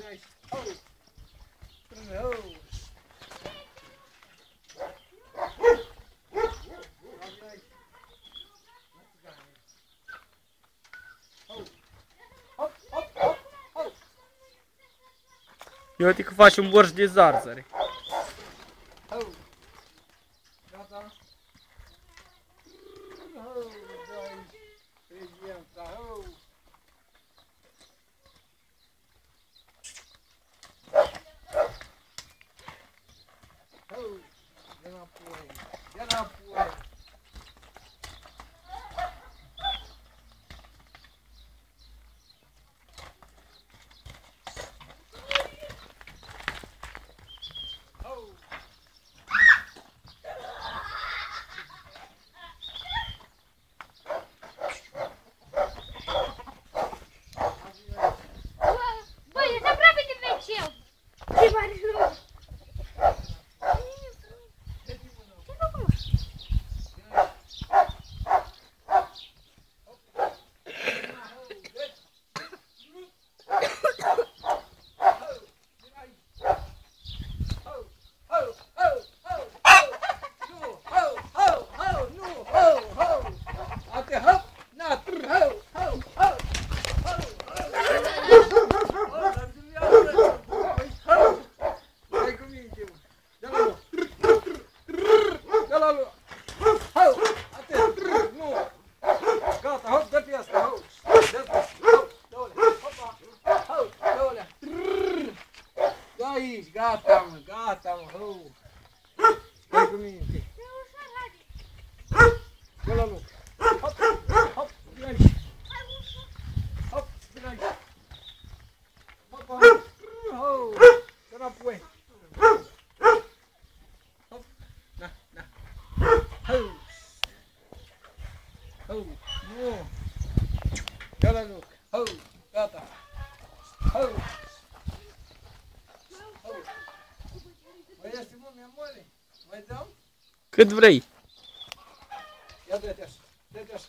aici. Ho! Ho! Ia uite că faci un borș de zarzăre. Gata? Dai, prezența, de înapoi, de înapoi. Băi, ești aproape de wc. Ce faci rău? Aici, gata, mă, ho! Stai cu minte. Dă la loc. Hop, hop, vin aici. Hop, vin aici. Hop, ho! Dă înapoi. Hop, na, na. Ho! Ho, nu! Dă la loc. Ho, gata. Ho! Mai este mult, mi-amore? Mai dăm? Cât vrei. Ia dă-te așa, dă-te așa.